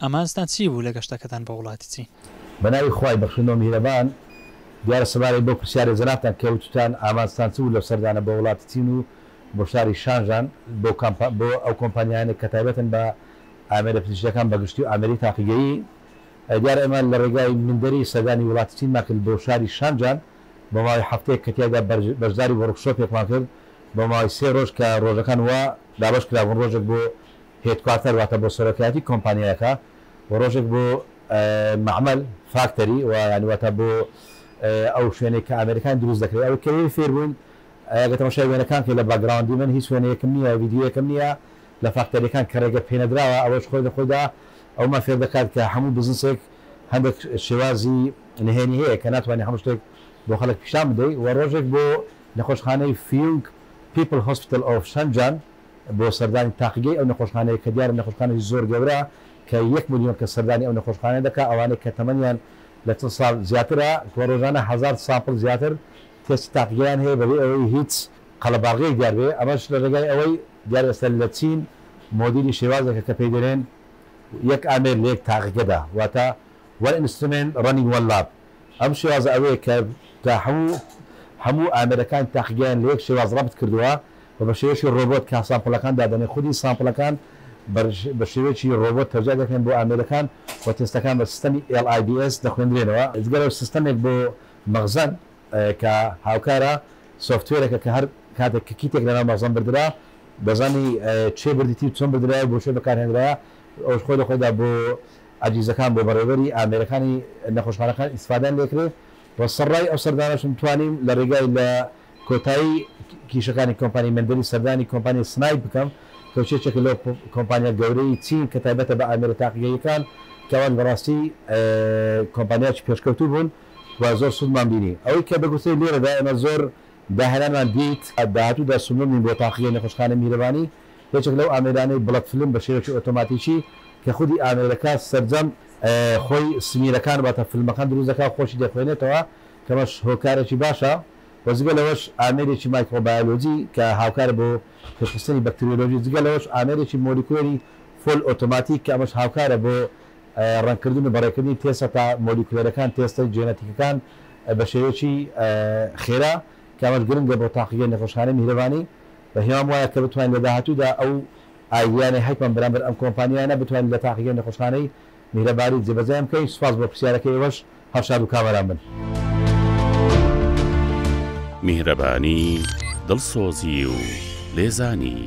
ئەمانستان چی بوو لە گەشتەکەتان بە وڵاتی چین؟ بەناوی خوای بەخشندنەوە میهرەبان دیارە سەبارەی بۆ پرسیارە زەراتان کەوتتان ئامانستان چ بوو لە سەردانە بە وڵاتی چین و بۆ شاری شانژان بۆ ئەو کۆمپانیانێک کە تایبەتن بە ئامێرە پزیشکیەکان بەگشتی و ئامێری تاقیگەیی دیارە ئێمە لە ڕێگای مندەری سەردانی وڵاتی چین ماکرد بۆ شاری شانجان بە ماوەی هەفتەیەک کە تیادا بەشداری وەرکشۆپێکمان کرد بە ماوەی 3 ڕۆژ کە ڕۆژەکان وە دابش کراون ڕۆژێک بۆ هێدکوارتەر واتە بۆ سەرۆکایەتی کۆمپانیەکە و ڕۆژێک بۆ معمل فاکتەری و ینیواتە بۆ ئەو شوێنێک کە ئامریکان دروست دەکرێت ئەو کەوێ فێر بوون ئەگە تەماشای وێنەکان کە لە باگراوندی من هیچ وێنەیەکم نییە ڤیدیۆیەکم نییە لە فاکتەریەکان کە ڕێگە پێنەدراوە ئەوەش خۆی لەخۆیدا ئەومان فێر دەکات کە هەموو بزنسێک هەندێک شێوازی نهێنی هەیە کە ناتوانانی هەموو شتێک بۆ خەڵک پیشان بدەیت و ڕۆژێک بۆ نەخۆشخانەی فیونگ پیپل هۆسپیتال ئۆف شەنجان بۆ سەردانی تاقیگەی ئەو نەخۆشخانەیە کە دیارە نەخۆشخانەی زۆر گەورە کە 1 ملیۆن کە سەردانی ئەو نەخۆشخانە دەکات ئەوانەی کە تەمەنیان لە چەند ساڵ زیاترە ڕۆژانە 1000 سامپڵ زیاتر تێستی تاقیگەیان هەیە بەبێ ئەوەی هیچ قەڵەباغەیەک دیار بێ ئەمەش لە ڕێگای ئەوەی دیارە ئێستا لە چین مۆدیلی شێوازێکە کە پێی دەڵێن یەک ئامێر لە یەک تاقیگەدا واتە one instrument running one lab ئەم شێوازە ئەوەیە کە تا هەموو ئامێرەکان تاقیگەیان لە یەک شێواز ڕەبت کردووە و بە شێوەیەکی ڕۆبۆت کە سامپڵەکان دادەنێ خودی سامپڵەکان بە شێوەیەکی ڕۆبۆت تەوجا دەکەن بۆ ئامێرەکان و تێستەکان بە سیستەمی LIDS دەخوێنرێنەوە جگەرە سیستەمێک بۆ مەغزەن کە هاوکارە سوفتوێرێکە کە هەر کاتێک کە کیتێک لەناو مەغزەن بردرا دەزانی چێ بردیتی چۆن بردرایە بۆ شێ بەکارهێنرایە ئەوش خۆی لەخۆیدا بۆ ئاجیزەکان بۆ بەڕێوەری ئامێرەکانی نەخۆشخانەکان ئیسفادەیان لێکرێت و سەرڕای ئەو سەردانەشم توانیم لە ڕێگای لە کۆتایی کیشەکانی کۆمپانی مندەری سەردانی کۆمپانی سنایپ بکەم کەوچێکێک لەو کۆمپانیا گەورەی چین کە تایبەتە بە ئامێرە تاقیگەیەکان کەوان بەڕاستی کۆمپانیاکی پێشکەوتوو بوون و زۆر سوودمان بینی ئەوەی کە بەگوتەی لێرەدا ئێمە زۆر داهێنانمان دیت داهاتوودا سومنی بۆ تاقیگەی نەخۆشخانە میرەبانی هیچێک لەو ئامێرانەی بڵەت فلم بە شێوەی ئۆتۆماتیکی کە خودی ئامێرەکە سەرجەم خۆی سمیرەکان باتە فیلمەکان دروست دەکات خۆشی دەخوێنێتەوە کەمەش هۆکارێکی باشە وەزگە لەوەش ئامێرێکی مایکرۆبایۆلۆجی کە هاوکارە بۆ پێشخستنی بەکتریۆلۆژی جگە لەوەش ئامێرێکی مۆلیکولەری فۆل ئۆتۆماتیک کە ئەمەش هاوکارە بۆ ڕەنکردن و بەڕێکردنی تێستە تا مۆلیکولەرەکان تێستە جێنەتیکەکان بە شێوەیەکی خێرا کە ئەمەش گرنگە بۆ تاقیگەی نەخۆشخانەی میهرەبانی بە هێوام وایە کە بتوانین لە داهاتوودا ئەو ئایدیانەی هەیپان بەرامبەر ئەم کۆمپانیانە بتوانین لە تاقیگەی نەخۆشخانەی میهرەبانی جێبەجێ بکەین سوپاس بۆ پرسیارەکەی ئێوەش هەشاد و کامەران بن میهرەبانی دڵسۆزی و لێزانی